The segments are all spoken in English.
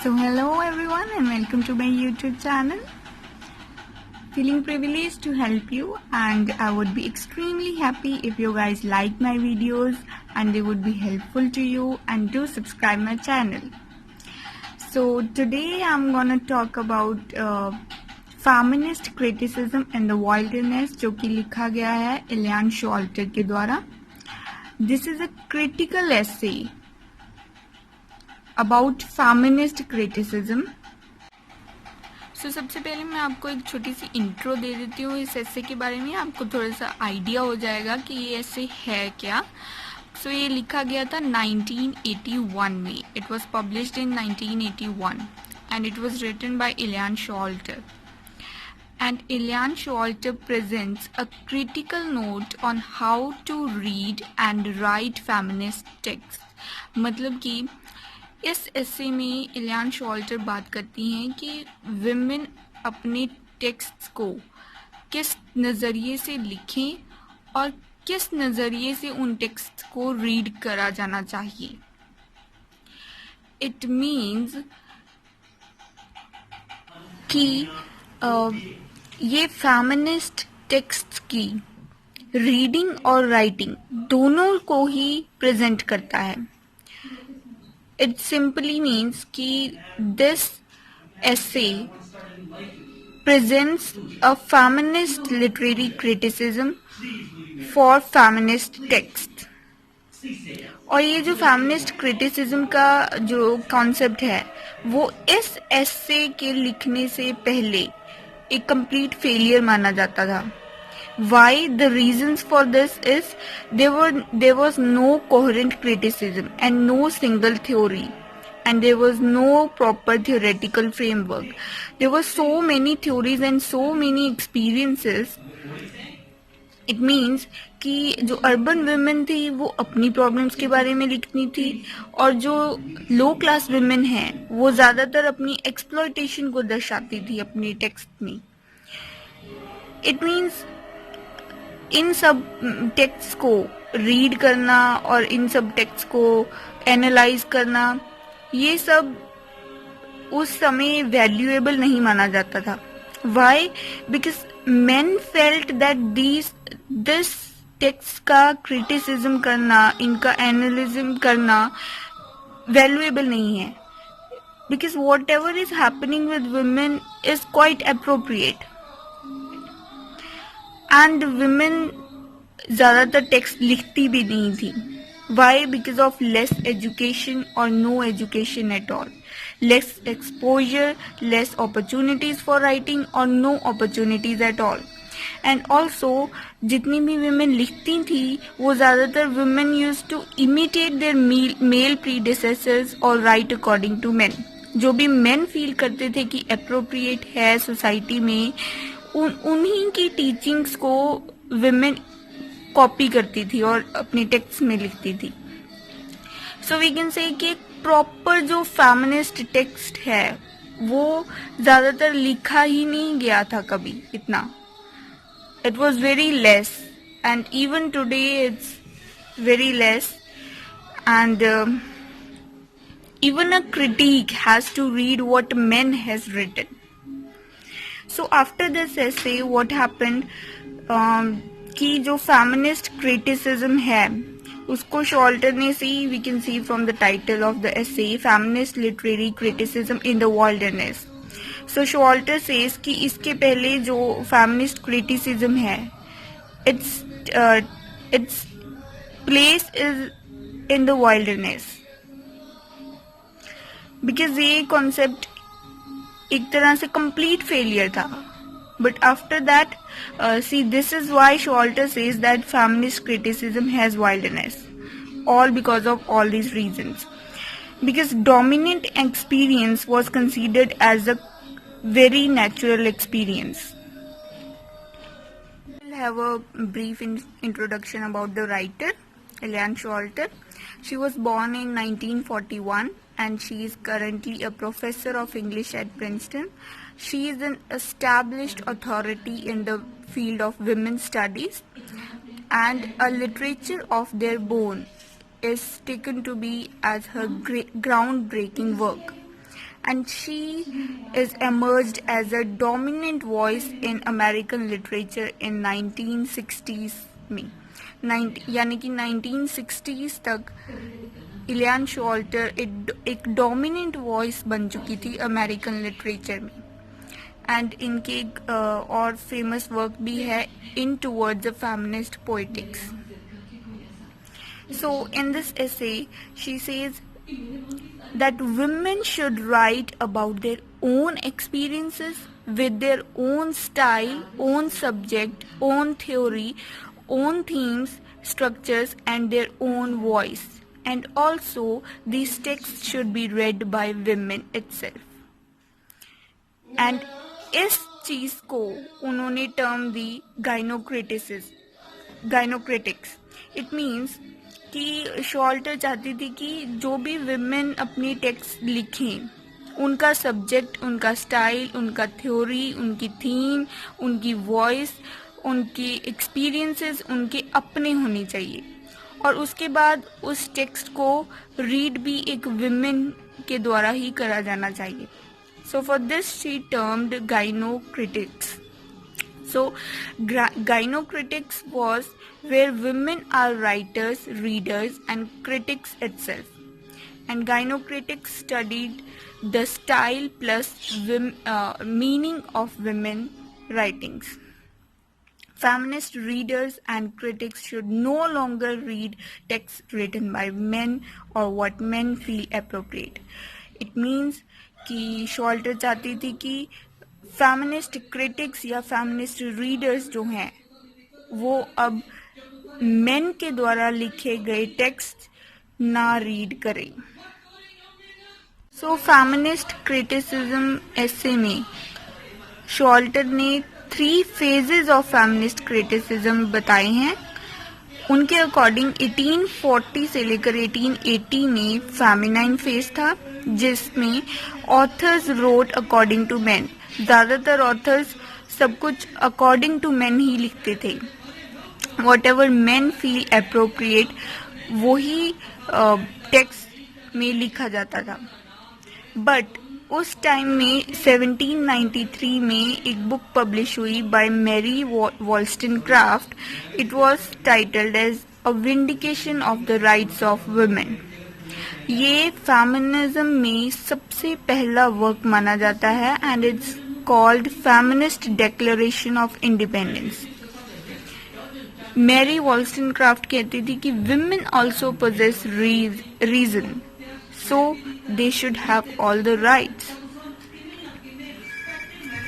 So hello everyone and welcome to my YouTube channel. Feeling privileged to help you, and I would be extremely happy if you guys like my videos and they would be helpful to you, and do subscribe my channel. So today I'm gonna talk about feminist criticism in the wilderness, जो कि लिखा गया है alien शोल्टर के द्वारा. This is a critical essay about feminist criticism. So सबसे पहले मैं आपको एक छोटी सी इंट्रो दे देती हूँ इस एसे के बारे में. आपको थोड़ा सा आइडिया हो जाएगा कि ये एसे है क्या. So ये लिखा गया था 1981 में. It was published in 1981 and it was written by Eliane Sholto. And Eliane Sholto presents a critical note on how to read and write feminist texts. मतलब कि इस एसे में एलियन शोल्टर बात करती हैं कि विमेन अपने टेक्स्ट्स को किस नज़रिए से लिखें और किस नज़रिए से उन टेक्स्ट्स को रीड करा जाना चाहिए. इट मीन्स कि ये फेमिनिस्ट टेक्स्ट्स की रीडिंग और राइटिंग दोनों को ही प्रेजेंट करता है. It simply means कि this essay presents a feminist literary criticism for feminist text. और ये जो feminist criticism का जो concept है वो इस essay के लिखने से पहले एक complete failure माना जाता था. Why? The reasons for this is there was no coherent criticism and no single theory, and there was no proper theoretical framework. There were so many theories and so many experiences. It means कि जो urban women थी वो अपनी problems के बारे में लिखती थी, और जो लो क्लास women हैं वो ज़्यादातर अपनी एक्सप्लॉयटेशन को दर्शाती थी अपनी टेक्स्ट में. इट मीन्स इन सब टेक्स्ट को रीड करना और इन सब टेक्स्ट को एनालाइज करना, ये सब उस समय वैल्यूएबल नहीं माना जाता था. Why? Because men felt that this text का क्रिटिसिज्म करना, इनका एनालिज्म करना वैल्यूएबल नहीं है. Because whatever is happening with women is quite appropriate, and women ज़्यादातर टेक्स्ट लिखती भी नहीं थी. Why? Because of less education और no education at all, less exposure, less opportunities for writing और no opportunities at all. And also जितनी भी women लिखती थी वो ज़्यादातर women use to imitate there mail predecessors और राइट अकॉर्डिंग टू मेन. जो भी मेन फील करते थे कि अप्रोप्रिएट है सोसाइटी में, उन्हीं की टीचिंग्स को विमेन कॉपी करती थी और अपने टेक्स्ट में लिखती थी. सो वी कैन से कि प्रॉपर जो फेमिनिस्ट टेक्स्ट है वो ज़्यादातर लिखा ही नहीं गया था कभी इतना. It was very less, and even today it's very less. And even a critique has to read what men has written. So after this essay what happened, कि जो feminist criticism है उसको शोल्टर ने we can see from the title of the essay, feminist literary criticism in the wilderness. So शोल्टर says कि इसके पहले जो feminist criticism है its place is in the wilderness, because ये कॉन्सेप्ट एक तरह से कंप्लीट फेलियर था. But after that see, this is why Sholto says that feminist criticism has wilderness, all because of all these reasons. Because dominant experience was considered as a very natural experience. We'll have a brief introduction about the writer Eliane Sholto. She was born in 1941 and she is currently a professor of English at Princeton. She is an established authority in the field of women's studies, and a literature of their own is taken to be as her groundbreaking work. and she is emerged as a dominant voice in American literature in 1960s में यानी कि 1960s तक इलियान शॉल्टर एक dominant voice बन चुकी थी American literature में. And इनके और फेमस वर्क भी है इन towards the feminist poetics. So in this essay she says that women should write about their own experiences with their own style, own subject, own theory, own themes, structures and their own voice, and also these texts should be read by women itself. And इस चीज को उन्होंने term the गाइनोक्रिटिक्स. It means कि शॉल्टर चाहती थी कि जो भी विमेन अपनी टेक्स्ट लिखें उनका सब्जेक्ट, उनका स्टाइल, उनका थ्योरी, उनकी थीम, उनकी वॉइस, उनकी एक्सपीरियंसेस उनके अपने होने चाहिए. और उसके बाद उस टेक्स्ट को रीड भी एक विमेन के द्वारा ही करा जाना चाहिए. So for this she termed gynocritics. So gynocritics was where women are writers, readers and critics itself. And gynocritics studied the style plus meaning of women writings. Feminist readers and critics should no longer read texts written by men or what men feel appropriate. It means कि शॉल्टर चाहती थी कि feminist critics या feminist readers जो हैं वो अब main के द्वारा लिखे गए टेक्स्ट ना रीड करें. सो फेमिनिस्ट क्रिटिसिज्म ऐसे में शॉल्टर ने 3 phases ऑफ फेमिनिस्ट क्रिटिसिज्म बताए हैं. उनके अकॉर्डिंग 1840 से लेकर 1880 में फेमिनाइन फेज था जिसमें authors wrote according to men. ज्यादातर ऑथर्स सब कुछ अकॉर्डिंग टू मेन ही लिखते थे. Whatever men feel appropriate वही टेक्स्ट में लिखा जाता था. बट उस टाइम में 1793 में एक बुक पब्लिश हुई by Mary Wollstonecraft. It was titled as a vindication of the rights of women. ये फेमिनिज्म में सबसे पहला वर्क माना जाता है and it's called feminist declaration of independence. Mary Wollstonecraft कहती थी कि women also possess reason, so they should have all the rights.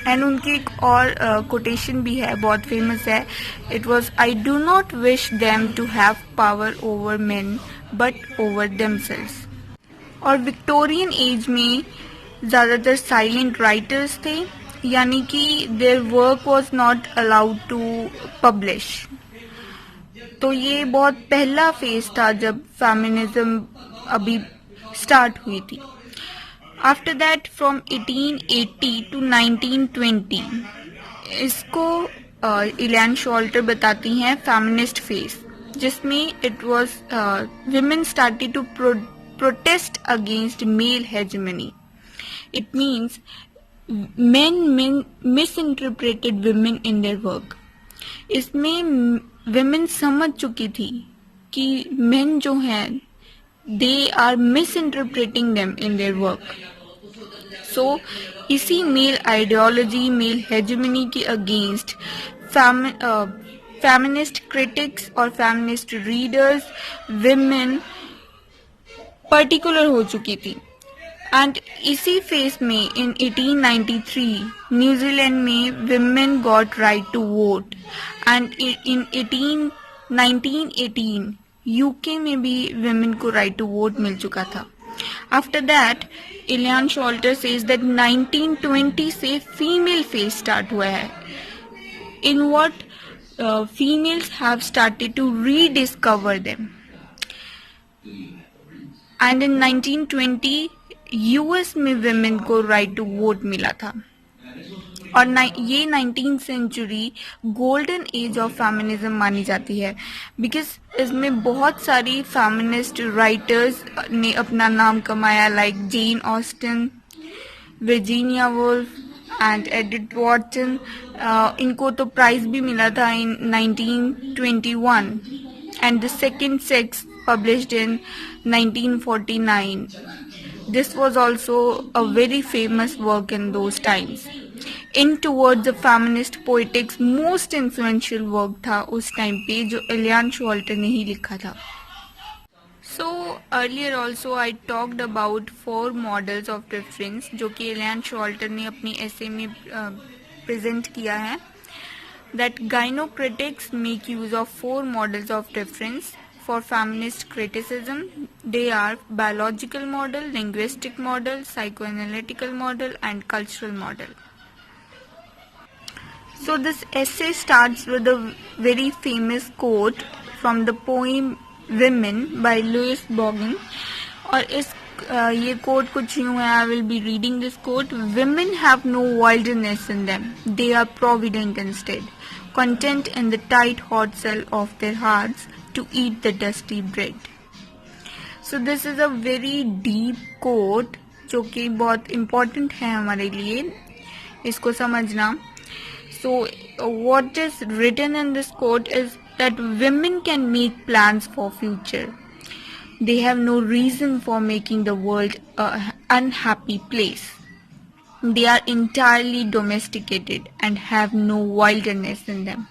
And उनकी एक और कोटेशन भी है, बहुत फेमस है. It was I do not wish them to have power over men but over themselves. और विक्टोरियन एज में ज़्यादातर साइलेंट राइटर्स थे, यानी कि their work was not allowed to publish. तो ये बहुत पहला फेज था जब फेमिनिज्म अभी स्टार्ट हुई थी. आफ्टर दैट फ्रॉम 1880 टू 1920 इसको इलियान शॉल्टर बताती हैं फेमिनिस्ट फेज, जिसमें it was women started to protest against male hegemony. It means men misinterpreted women in their work. इसमें women समझ चुकी थी कि men जो हैं they are misinterpreting them in their work. So इसी मेल आइडियोलॉजी, मेल हेजेमनी के against feminist critics और फेमिनिस्ट रीडर्स विमेन पर्टिकुलर हो चुकी थी. एंड इसी फेज में इन 1893 न्यूजीलैंड में women got right to vote and in 1918 UK में भी विमेन को राइट टू वोट मिल चुका था. After that Elaine Showalter says that 1920 से फीमेल फेज स्टार्ट हुआ है, in what females have started to rediscover them. And in 1920 US में विमेन को राइट टू वोट मिला था. और ये 19th century golden age of feminism मानी जाती है, बिकॉज इसमें बहुत सारी फेमिनिस्ट राइटर्स ने अपना नाम कमाया, like Jane Austen, Virginia Woolf and Edith Watson. इनको तो प्राइज भी मिला था इन 1921 and the second sex published in 1949. This was also a very famous work in those times. In Towards the Feminist Poetics most influential work था उस time पे जो alien शोल्टर ने ही लिखा था. So earlier also I talked about 4 models of difference जो कि alien शोल्टर ने अपनी essay में present किया है. That gynocritics make use of 4 models of difference for feminist criticism. They are biological model, linguistic model, psychoanalytical model and cultural model. So this essay starts with a very famous quote from the poem Women by Louise Bogan. और इस ये quote कुछ यूं है. I will be reading this quote. Women have no wilderness in them. They are provident instead, content in the tight hot cell of their hearts to eat the dusty bread. So this is a very deep quote जो कि बहुत important है हमारे लिए इसको समझना. So what is written in this quote is that women can make plans for future. They have no reason for making the world an unhappy place. They are entirely domesticated and have no wilderness in them.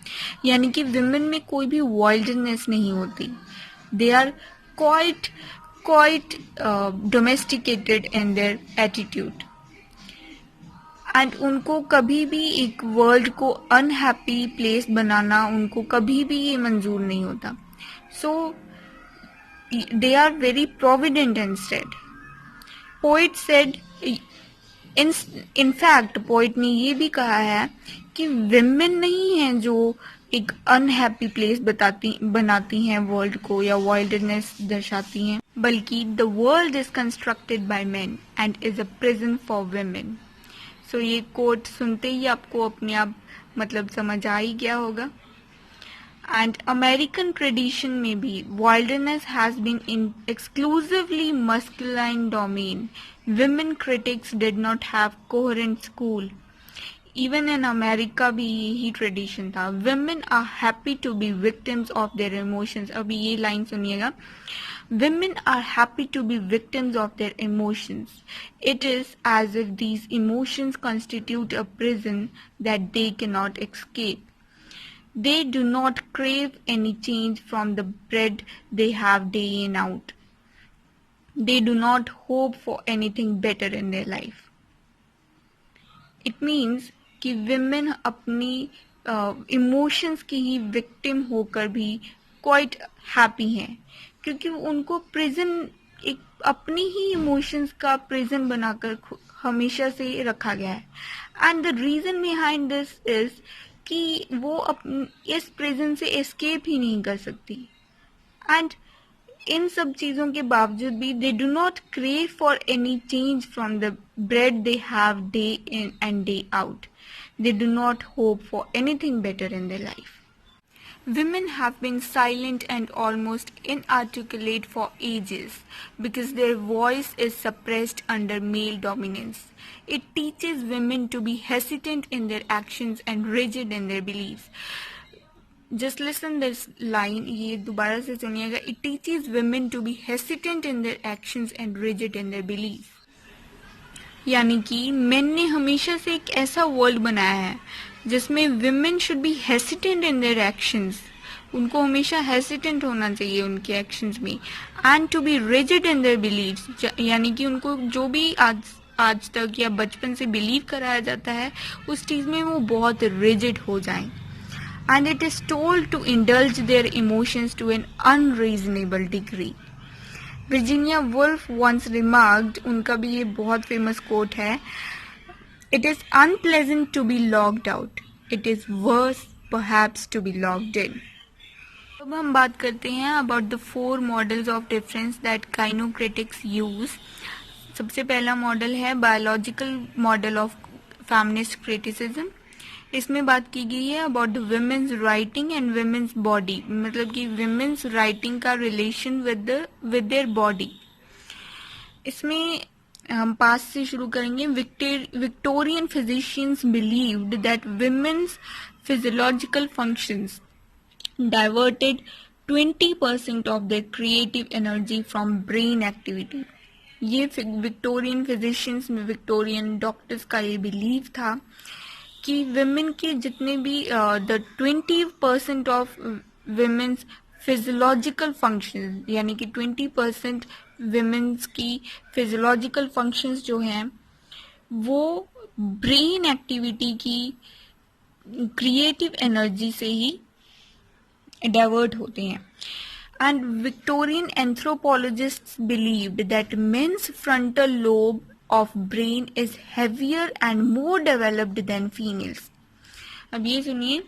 यानी कि women में कोई भी wilderness नहीं होती. They are quite domesticated in their attitude. And उनको कभी भी एक वर्ल्ड को अनहैप्पी प्लेस बनाना उनको कभी भी ये मंजूर नहीं होता. So they are very provident instead. Poet said, in fact poet ने ये भी कहा है कि विमेन नहीं है जो एक अनहैप्पी प्लेस बनाती हैं वर्ल्ड को या वाइल्डनेस दर्शाती हैं, बल्कि the world is constructed by men and is a prison for women. So ये कोट सुनते ही आपको अपने आप मतलब समझ आ ही गया होगा. एंड अमेरिकन ट्रेडिशन में भी wildness has been in exclusively masculine domain. Women critics did not have coherent school. Even in America भी यही ट्रेडिशन था. Women are happy to be victims of their emotions. अभी ये लाइन सुनिएगा. Women are happy to be victims of their emotions. It is as if these emotions constitute a prison that they cannot escape. They do not crave any change from the bread they have day in out. They do not hope for anything better in their life. It means कि women अपनी emotions की ही victim होकर भी quite happy हैं, क्योंकि उनको prison एक अपनी ही इमोशंस का प्रिजन बनाकर हमेशा से रखा गया है. And the reason behind this is कि वो इस प्रिजन से एस्केप ही नहीं कर सकती. एंड इन सब चीज़ों के बावजूद भी they do not crave for any change from the bread they have day in and day out. They do not hope for anything better in their life. Women have been silent and almost inarticulate for ages because their voice is suppressed under male dominance. It teaches women to be hesitant in their actions and rigid in their beliefs. Just listen this line, ये दोबारा से सुनिएगा. It teaches women to be hesitant in their actions and rigid in their beliefs. यानी कि main ने हमेशा से एक ऐसा वर्ल्ड बनाया है जिसमें women should be hesitant in their actions. उनको हमेशा हेसिटेंट होना चाहिए उनके एक्शंस में. And to be rigid in their beliefs, यानी कि उनको जो भी आज तक या बचपन से बिलीव कराया जाता है उस चीज़ में वो बहुत रिजिड हो जाएं. And it is told to indulge their emotions to an unreasonable degree. Virginia Woolf once remarked, उनका भी ये बहुत फेमस कोट है, it is unpleasant to be locked out, it is worse perhaps to be locked in. अब हम बात करते हैं about the 4 models of difference that gynocritics use. सबसे पहला मॉडल है biological model of feminist criticism. इसमें बात की गई है about the women's writing and women's body, मतलब कि विमेन्स राइटिंग का रिलेशन विद देयर बॉडी. इसमें हम पास्ट से शुरू करेंगे. Victorian physicians believed that women's physiological functions diverted 20% of their creative energy from brain activity. ये विक्टोरियन फिजिशियंस में, विक्टोरियन डॉक्टर्स का ये बिलीव था कि विमेन के जितने भी the 20% of women's physiological function, यानी कि 20% विमेन्स की फिजियोलॉजिकल फंक्शंस जो हैं वो ब्रेन एक्टिविटी की क्रिएटिव एनर्जी से ही डाइवर्ट होते हैं. And Victorian anthropologists believed that men's frontal lobe of brain is heavier and more developed than females. अब ये सुनिए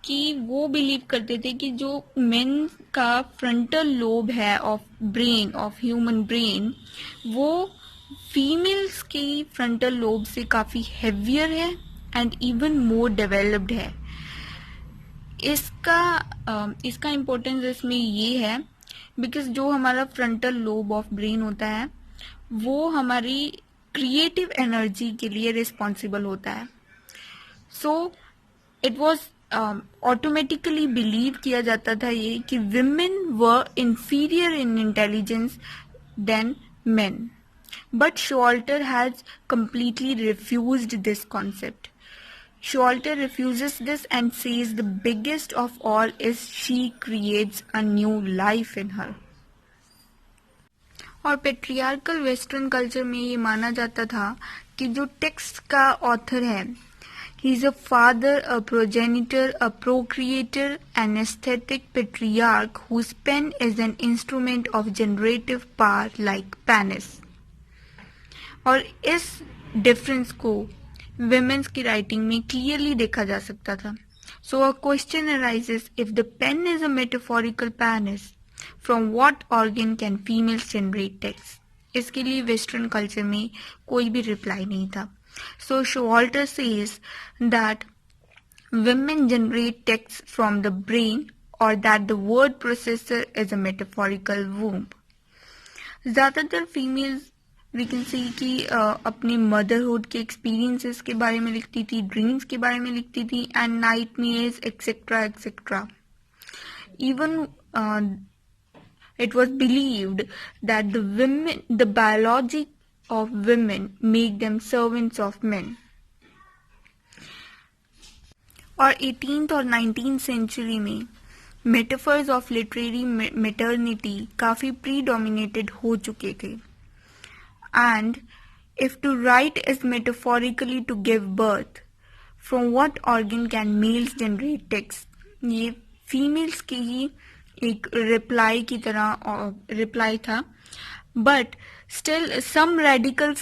कि वो बिलीव करते थे कि जो मेन का फ्रंटल लोब है of brain, of human brain, वो फीमेल्स की फ्रंटल लोब से काफ़ी हेवियर है एंड इवन मोर डेवलप्ड है. इसका इम्पोर्टेंस इसमें ये है बिकॉज जो हमारा फ्रंटल लोब ऑफ ब्रेन होता है वो हमारी क्रिएटिव एनर्जी के लिए रिस्पॉन्सिबल होता है. So it was automatically believe किया जाता था ये कि women were inferior in intelligence than men. But Showalter has completely refused this concept. Showalter refuses this and says the biggest of all is she creates a new life in her. और patriarchal western culture में ये माना जाता था कि जो text का author है, he is a father, a progenitor, a procreator, an aesthetic patriarch whose pen is an instrument of generative power like Panis. और इस डिफरेंस को विमेन्स की राइटिंग में क्लियरली देखा जा सकता था. So a question arises, if the pen is a metaphorical penis, from what organ can females generate text? इसके लिए वेस्टर्न कल्चर में कोई भी रिप्लाई नहीं था. So Showalter says that women generate text from the brain or that the word processor is a metaphorical womb. ज़्यादातर females we can सी कि अपनी मदरहुड के एक्सपीरियंसेस के बारे में लिखती थी, ड्रीम्स के बारे में लिखती थी and nightmares etcetera etcetera. Even it was believed that the biology of women make them servants of men. और 18th और 19th सेंचुरी में मेटाफर्स ऑफ लिटरेरी मैटरनिटी काफ़ी प्रीडोमिनेटेड हो चुके थे. And if to write is metaphorically to give birth, from what organ can males generate text? ये females की ही एक रिप्लाई की तरह रिप्लाई था. But still some radical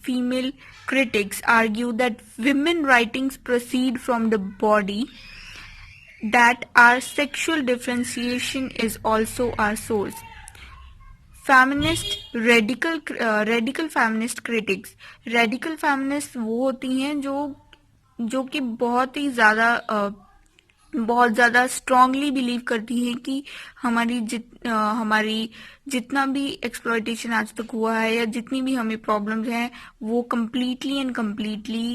female critics argue that women writings proceed from the body, that our sexual differentiation is also our source. Radical feminist critics, radical feminists वो होती हैं जो कि बहुत ज़्यादा स्ट्रांगली बिलीव करती हैं कि हमारी जितना भी एक्सप्लॉयटेशन आज तक हुआ है या जितनी भी हमें प्रॉब्लम्स हैं वो कम्प्लीटली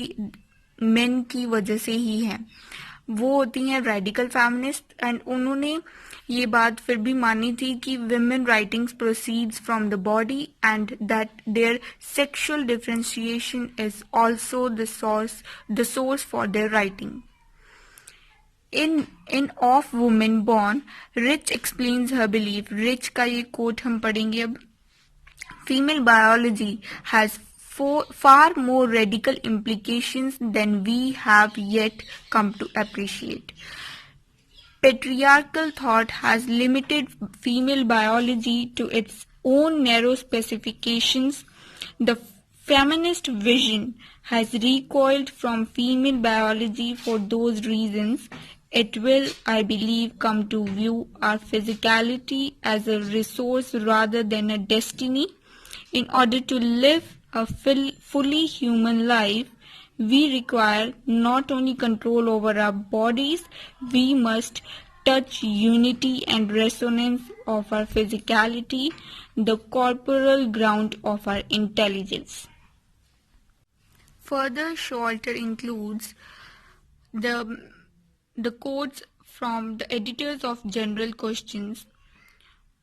मेन की वजह से ही हैं. वो होती हैं रेडिकल फेमिनिस्ट. एंड उन्होंने ये बात फिर भी मानी थी कि women writings proceeds from the body and that their sexual differentiation is also the source for their writing. In Of Women Born, Rich explains her belief. Rich का ये कोट हम पढ़ेंगे अब. Female biology has far more radical implications than we have yet come to appreciate. Patriarchal thought has limited female biology to its own narrow specifications. The feminist vision has recoiled from female biology for those reasons. It will, I believe, come to view our physicality as a resource rather than a destiny. In order to live a fully human life, we require not only control over our bodies, we must touch, unity and resonance of our physicality, the corporal ground of our intelligence. Further, Showalter includes the quotes from the editors of General Questions,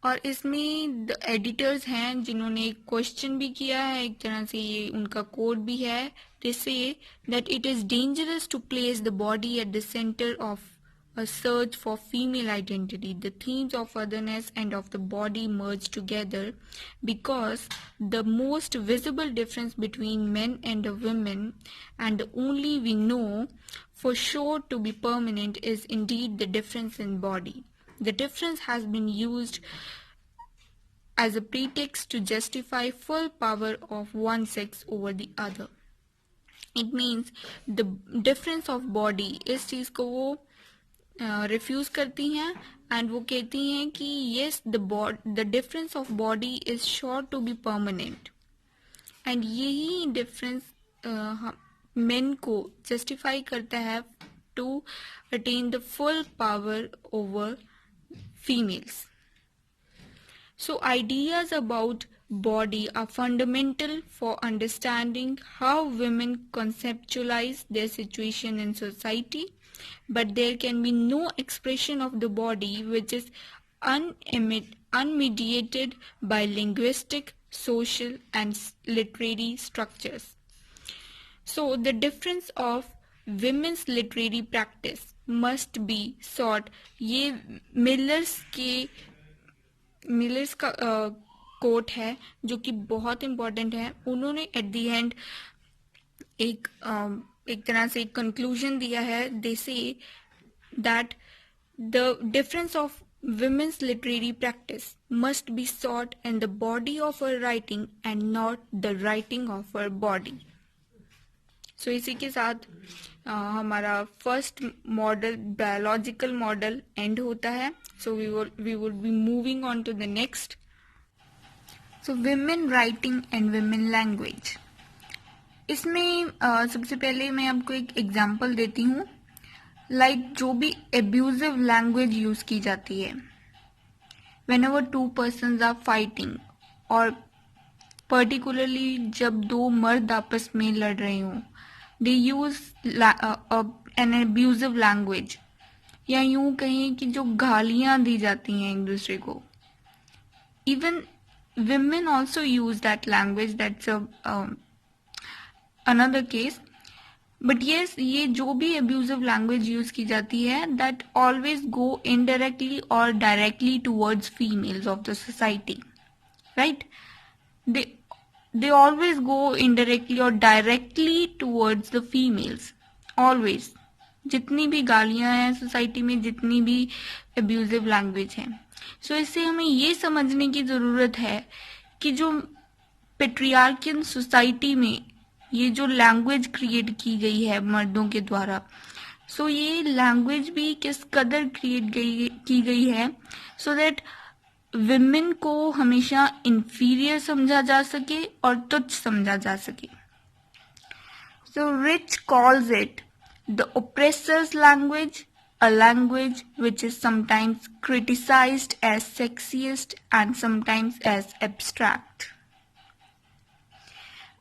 और इसमें the editors हैं जिन्होंने एक question भी किया है, एक तरह से ये उनका कोड भी है. They say that it is dangerous to place the body at the centre of a search for female identity. The themes of otherness and of the body merge together because the most visible difference between men and women, and the only we know for sure to be permanent, is indeed the difference in body. The difference has been used as a pretext to justify full power of one sex over the other. It means the difference of body, इस चीज को वो refuse करती हैं and वो कहती हैं कि yes the difference of body is sure to be permanent, and यही डिफरेंस मेन को जस्टिफाई करता है to attain the full power over females. So ideas about body are fundamental for understanding how women conceptualize their situation in society, but there can be no expression of the body which is unmediated by linguistic, social and literary structures. So the difference of women's literary practice must be sought. ये millers का coat है जो कि बहुत important है. उन्होंने at the end एक तरह से एक कंक्लूजन दिया है. They say that the difference of women's literary practice must be sought in the body of her writing and not the writing of her body. So इसी के साथ हमारा first model, biological model, and होता है. So we would be moving on to the next. So women writing and women language. इसमें सबसे पहले मैं आपको एक एग्जांपल देती हूँ. लाइक जो भी एब्यूजिव लैंग्वेज यूज की जाती है whenever two persons are fighting, और पर्टिकुलरली जब दो मर्द आपस में लड़ रहे हों, they use an abusive language, या यूं कहें कि जो गालियां दी जाती हैं एक दूसरे को. even women also use that language. That's another case. but yes, ये जो भी abusive language यूज की जाती है, that always go indirectly or directly towards females of the society, right? They always go indirectly or directly towards the females. Always. जितनी भी गालियां हैं सोसाइटी में, जितनी भी abusive language है. So इससे हमें ये समझने की जरूरत है कि जो पेट्रियार्कियन सोसाइटी में ये जो लैंग्वेज क्रिएट की गई है मर्दों के द्वारा, सो ये लैंग्वेज भी किस कदर क्रिएट की गई है सो दैट विमेन को हमेशा इंफीरियर समझा जा सके और तुच्छ समझा जा सके. So rich calls it the oppressor's language, a language which is sometimes criticized as sexist and sometimes as abstract.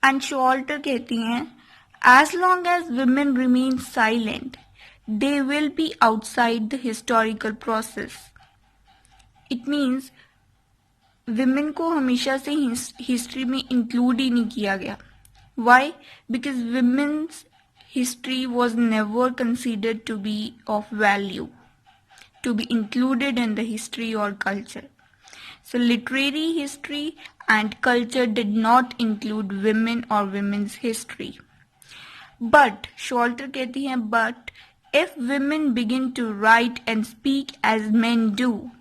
And Showalter कहती हैं, as long as women remain silent, they will be outside the historical process. It means women को हमेशा से history में include ही नहीं किया गया. Why? Because women's history was never considered to be of value, to be included in the history or culture. So literary history and culture did not include women or women's history. But Showalter कहती हैं, but if women begin to write and speak as men do,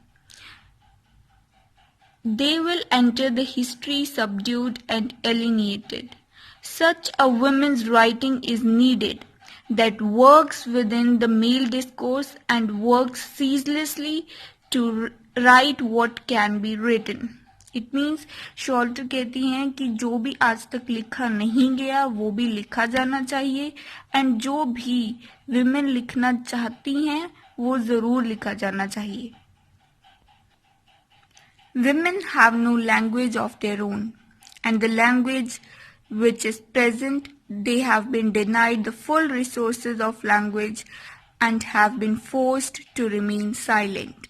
they will enter the history subdued and alienated. Such a woman's writing is needed that works within the male discourse and works ceaselessly to write what can be written. It means Showalter कहती हैं कि जो भी आज तक लिखा नहीं गया वो भी लिखा जाना चाहिए, एंड जो भी women लिखना चाहती हैं वो ज़रूर लिखा जाना चाहिए। Women have no language of their own, and the language which is present, they have been denied the full resources of language and have been forced to remain silent.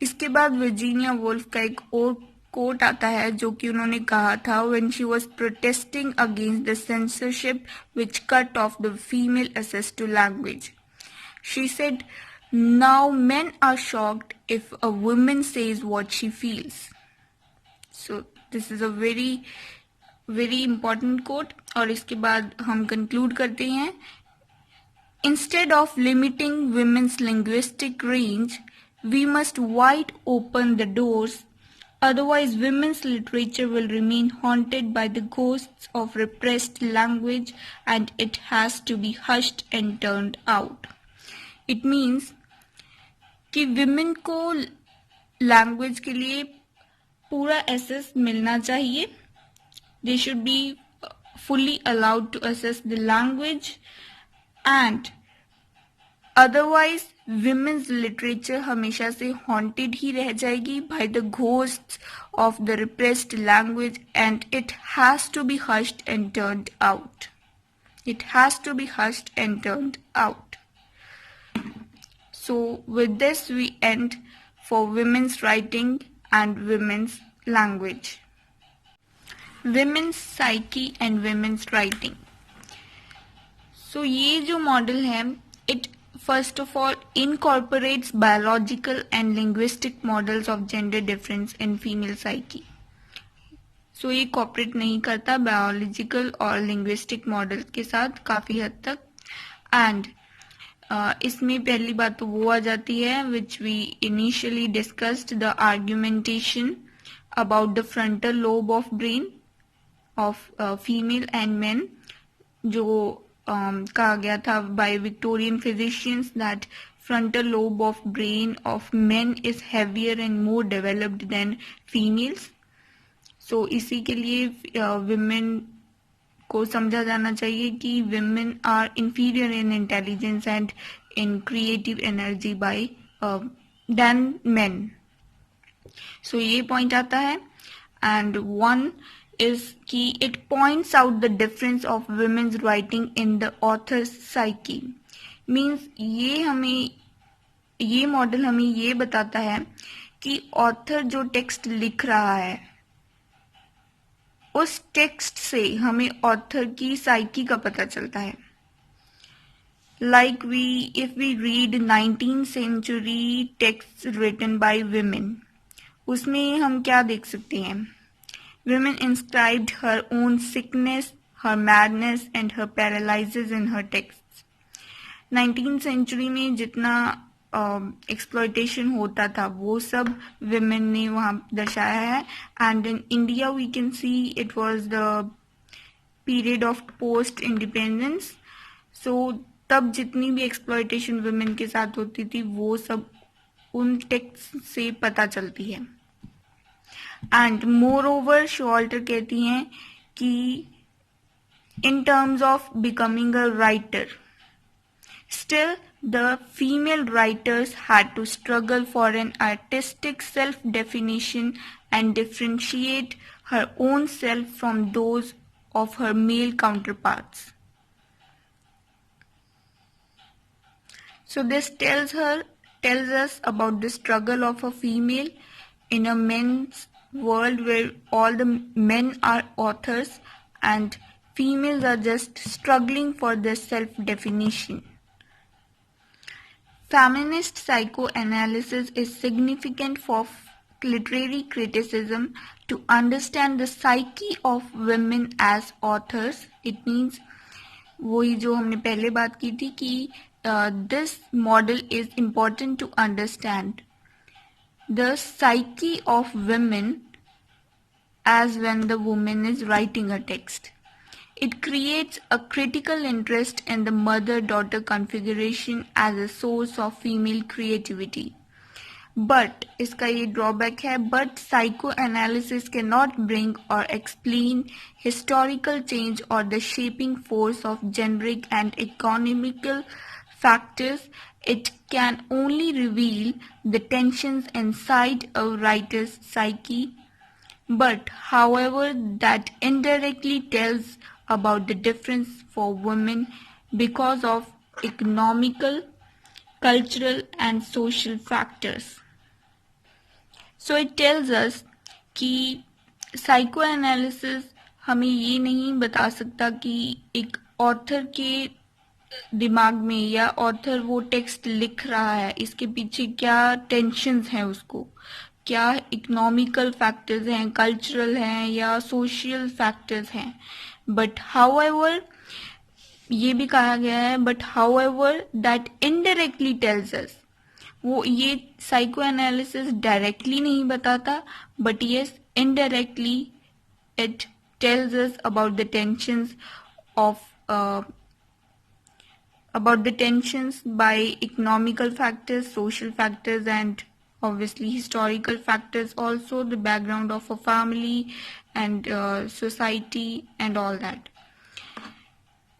इसके बाद वर्जीनिया वुल्फ का एक और coat आता है जो कि उन्होंने कहा था when she was protesting against the censorship which cut off the female access to language. She said, "Now men are shocked if a woman says what she feels." So this is a very important quote. और इसके बाद हम conclude करते हैं. Instead of limiting women's linguistic range, we must wide open the doors. Otherwise, women's literature will remain haunted by the ghosts of repressed language, and it has to be hushed and turned out. It means कि women को language के लिए पूरा access मिलना चाहिए. They should be fully allowed to access the language and otherwise women's literature हमेशा से haunted ही रह जाएगी by the ghosts of the repressed language and it has to be hushed and turned out. It has to be hushed and turned out. So with this we end for women's writing and women's language. Women's psyche and women's writing. So ये जो model है it first of all incorporates biological and linguistic models of gender difference in female psyche. So ये cooperate नहीं करता biological और linguistic model के साथ काफ़ी हद तक. And इसमें पहली बात तो वो आ जाती है which we initially discussed the argumentation about the frontal lobe of brain of female and men, जो कहा गया था by Victorian physicians that frontal lobe of brain of men is heavier and more developed than females. So इसी के लिए women को समझा जाना चाहिए कि women are inferior in intelligence and in creative energy by than men. So ये point आता है. And one is कि it points out the difference of women's writing in the author's psyche. Means ये मॉडल हमें ये बताता है कि ऑथर जो टेक्स्ट लिख रहा है उस टेक्स्ट से हमें ऑथर की साइकी का पता चलता है. Like if we read 19th century text written by women, उसमें हम क्या देख सकते हैं? Women inscribed her own sickness, her madness and her paralyses in her text. 19th century में जितना एक्सप्लॉयटेशन होता था वो सब विमेन ने वहाँ दर्शाया है. And in India we can see it was the period of post independence. So तब जितनी भी एक्सप्लॉयटेशन विमेन के साथ होती थी वो सब उन टेक्स्ट से पता चलती है. एंड मोर ओवर शॉल्टर कहती हैं कि in terms of becoming a writer, still the female writers had to struggle for an artistic self-definition and differentiate her own self from those of her male counterparts. So this tells us about the struggle of a female in a men's world where all the men are authors and females are just struggling for their self-definition. Feminist psychoanalysis is significant for literary criticism to understand the psyche of women as authors. It means वही जो हमने पहले बात की थी कि this model is important to understand the psyche of women as when the woman is writing a text. It creates a critical interest in the mother-daughter configuration as a source of female creativity. But इसका ये drawback है, but psychoanalysis cannot bring or explain historical change or the shaping force of generic and economical factors It can only reveal the tensions inside a writer's psyche, but however, that indirectly tells about the difference for women because of economical, cultural, and social factors. So it tells us कि psychoanalysis हमें ये नहीं बता सकता कि एक author के दिमाग में या ऑथर वो टेक्स्ट लिख रहा है इसके पीछे क्या टेंशन्स हैं, उसको क्या इकोनॉमिकल फैक्टर्स हैं, कल्चरल हैं या सोशल फैक्टर्स हैं. बट हाउएवर ये भी कहा गया है, but however that indirectly tells us, वो ये साइको एनालिसिस डायरेक्टली नहीं बताता, but yes indirectly it tells us about the tensions of about the tensions by economical factors, social factors, and obviously historical factors, also the background of a family and society and all that.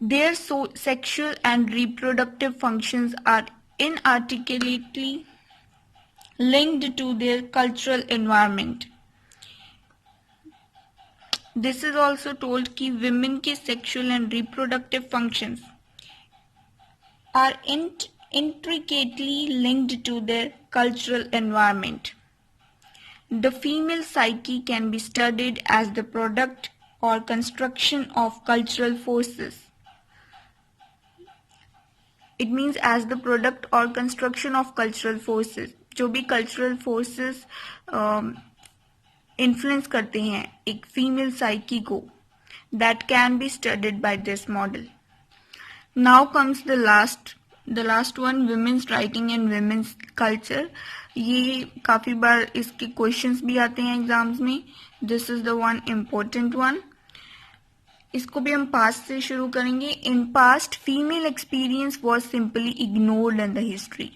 Their sexual and reproductive functions are inarticulately linked to their cultural environment. This is also told कि women के sexual and reproductive functions are intricately linked to their cultural environment. The female psyche can be studied as the product or construction of cultural forces. It means as the product or construction of cultural forces. जो भी cultural forces influence करते हैं एक female psyche को, that can be studied by this model. Now comes the last one, women's writing and women's culture. ये काफी बार इसके questions भी आते हैं एग्जाम्स में. This is the one important one. इसको भी हम पास्ट से शुरू करेंगे. In past female experience was simply ignored in the history.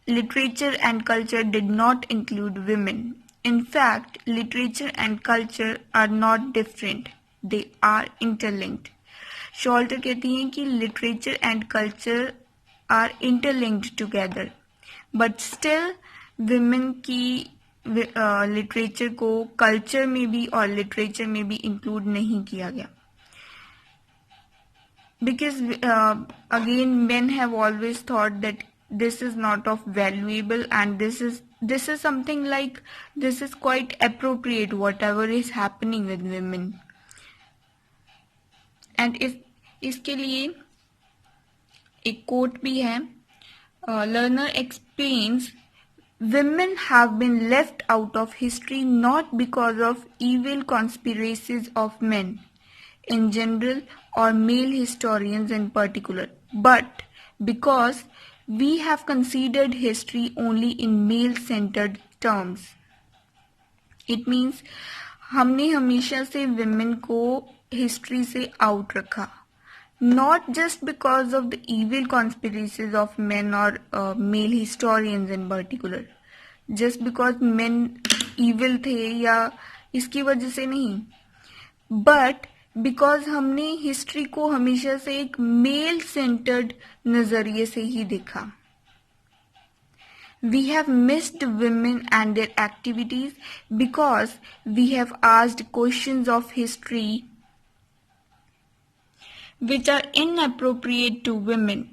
Literature and culture did not include women. In fact literature and culture are not different, they are interlinked. Showalter कहती हैं कि literature and culture are interlinked together, but still women की literature को culture में भी और literature में भी इंक्लूड नहीं किया गया. Because again men have always thought that this is not of valuable and this is something like this is quite appropriate whatever is happening with women. And इसके लिए एक कोट भी है. Learner explains, women have been left out of history not because of evil conspiracies of men in general or male historians in particular, but because we have considered history only in male-centered terms. It means हमने हमेशा से women को history से out रखा, not just because of the evil conspiracies of men or male historians in particular, just because men evil थे या इसकी वजह से नहीं, but बिकॉज हमने हिस्ट्री को हमेशा से एक मेल सेंटर्ड नजरिए से ही देखा. We have missed women and their activities because we have asked questions of history which are inappropriate to women.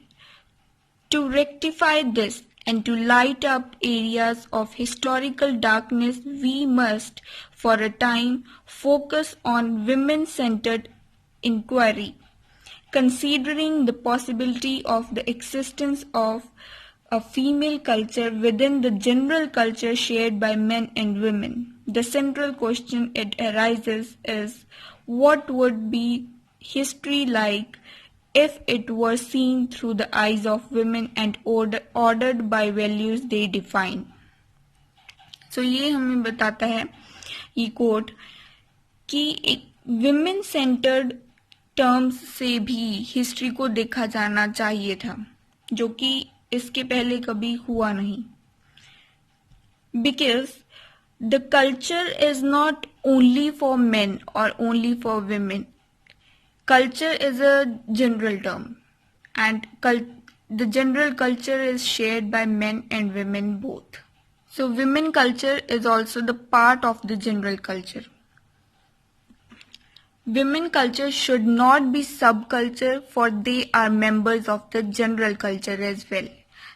To rectify this and to light up areas of historical darkness, we must, for a time, focus on women-centered inquiry, considering the possibility of the existence of a female culture within the general culture shared by men and women. The central question it arises is, what would be history like if it were seen through the eyes of women and ordered by values they define. So ये हमें बताता है ये coat कि एक women centered terms से भी history को देखा जाना चाहिए था, जो कि इसके पहले कभी हुआ नहीं. Because the culture is not only for men or only for women. Culture is a general term and the general culture is shared by men and women both. So women culture is also the part of the general culture. Women culture should not be subculture, for they are members of the general culture as well.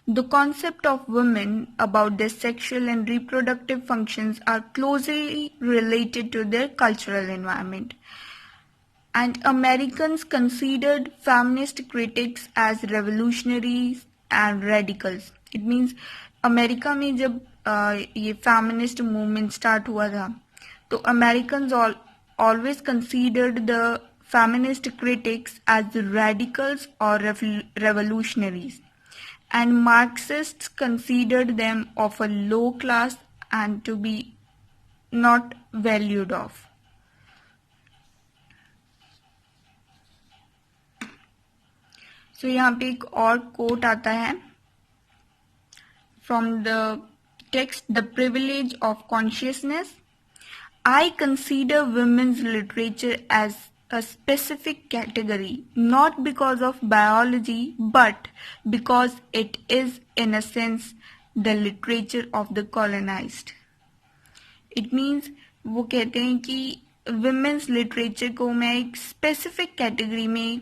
The concept of women about their sexual and reproductive functions are closely related to their cultural environment. And Americans considered feminist critics as revolutionaries and radicals. It means America में जब ये feminist movement start हुआ था, तो Americans always considered the feminist critics as radicals or revolutionaries, and Marxists considered them of a low class and to be not valued of. So यहाँ पे एक और कोट आता है from the text, The Privilege of Consciousness. I consider women's literature as a specific category, not because of biology, but because it is, in a sense, the literature of the colonized. It means वो कहते हैं कि women's literature को मैं एक specific category में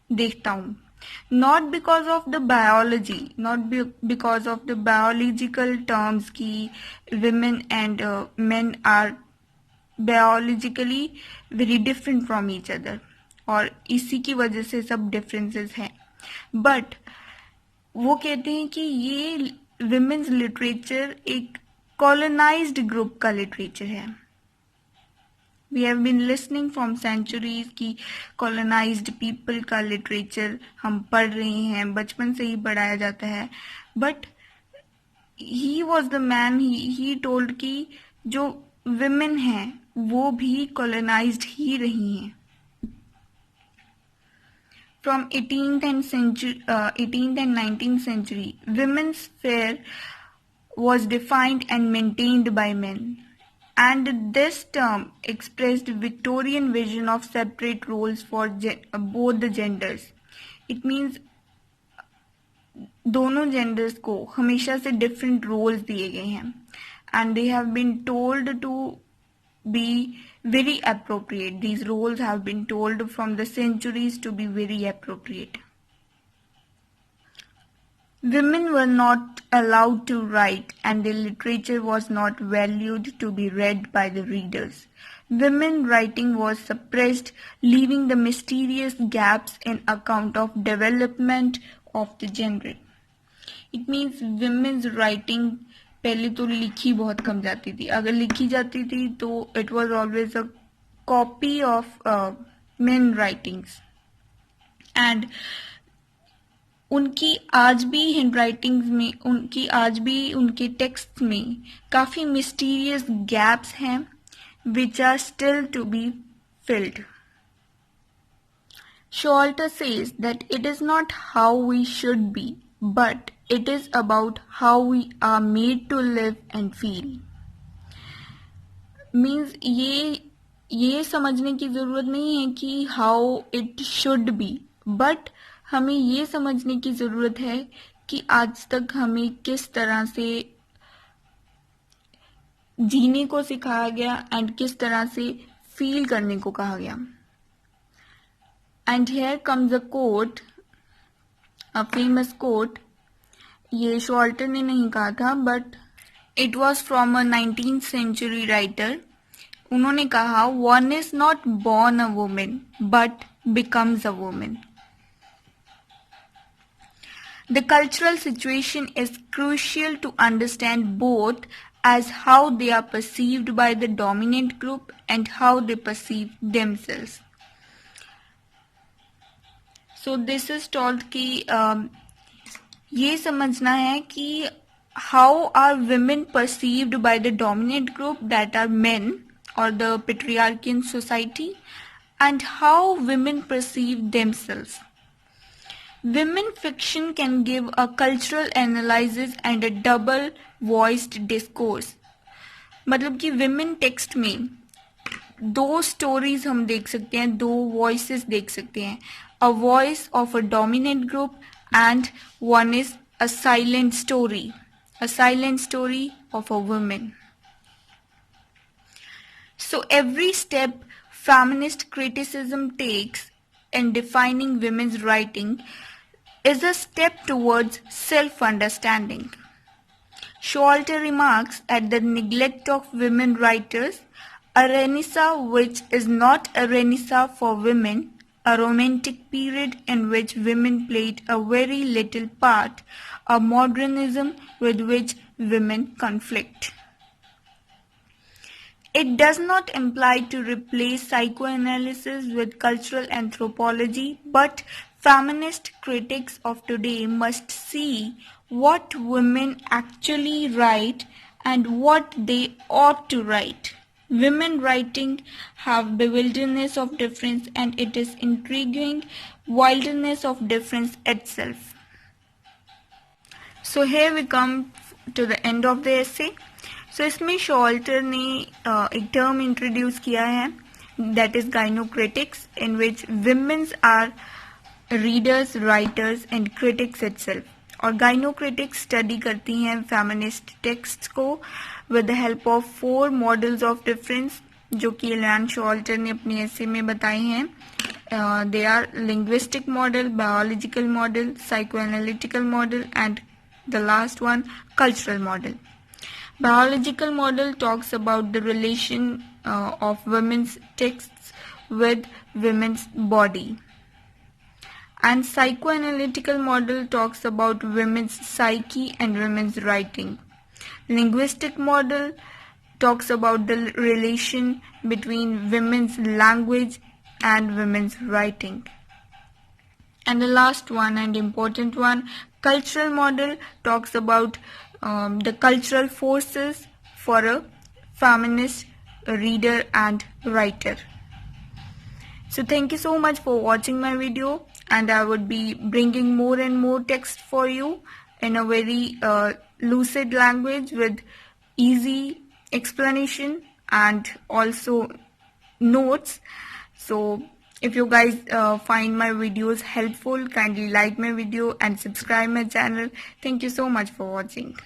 देखता हूँ. Not because of the biology, because of the biological terms कि women and men are biologically very different from each other, और इसी की वजह से सब differences हैं. But वो कहते हैं कि ये women's literature एक colonized group का literature है. We have been listening from centuries कि colonized people का literature हम पढ़ रहे हैं, बचपन से ही पढ़ाया जाता है. But he was the man, he told कि जो women हैं वो भी colonized ही रही हैं. From 18th and 19th century, women's sphere was defined and maintained by men. And this term expressed Victorian vision of separate roles for both the genders. It means दोनों genders को हमेशा से different roles दिए गए हैं, and they have been told to be very appropriate. These roles have been told from the centuries to be very appropriate. Women were not allowed to write, and their literature was not valued to be read by the readers. Women writing was suppressed, leaving the mysterious gaps in account of development of the genre. It means women's writing पहले तो लिखी बहुत कम जाती थी. अगर लिखी जाती थी तो it was always a copy of men writings. And उनकी आज भी हैंडराइटिंग्स में, उनकी आज भी उनके टेक्स्ट में काफ़ी मिस्टीरियस गैप्स हैं which are still to be filled. Showalter says that it is not how we should be, but it is about how we are made to live and feel. Means ये समझने की ज़रूरत नहीं है कि how it should be, but हमें ये समझने की ज़रूरत है कि आज तक हमें किस तरह से जीने को सिखाया गया एंड किस तरह से फील करने को कहा गया. And here comes a quote, a famous quote. ये शॉल्टर ने नहीं कहा था, but it was from a 19th century writer. उन्होंने कहा, one is not born a woman but becomes a woman. The cultural situation is crucial to understand both as how they are perceived by the dominant group and how they perceive themselves. So this is told कि ये समझना है कि how are women perceived by the dominant group, that are men or the patriarchal society, and how women perceive themselves. Women fiction can give a cultural analysis and a double voiced discourse. मतलब कि women text में दो stories हम देख सकते हैं, दो voices देख सकते हैं. A voice of a dominant group and one is a silent story of a woman. So every step feminist criticism takes in defining women's writing is a step towards self-understanding. Showalter remarks at the neglect of women writers, a Renaissance which is not a Renaissance for women, a romantic period in which women played a very little part, a modernism with which women conflict. It does not imply to replace psychoanalysis with cultural anthropology, but feminist critics of today must see what women actually write and what they ought to write. Women writing have bewilderness of difference, and it is intriguing wilderness of difference itself. So here we come to the end of the essay. So इसमें शॉल्टर ने एक term introduce किया है, that is gynocritics, in which women are readers, writers and critics itself. और gynocritics study करती हैं feminist texts को with the help of 4 models of difference जो कि एलन शॉल्टर ने अपनी ऐसे में बताए हैं. They are linguistic model, biological model, psychoanalytical model and the last one, cultural model. Biological model talks about the relation of women's texts with women's body. And psychoanalytical model talks about women's psyche and women's writing. Linguistic model talks about the relation between women's language and women's writing. And the last one and important one, cultural model talks about the cultural forces for a feminist reader and writer. So thank you so much for watching my video, and I would be bringing more and more text for you in a very lucid language with easy explanation and also notes. So if you guys find my videos helpful, kindly like my video and subscribe my channel. Thank you so much for watching.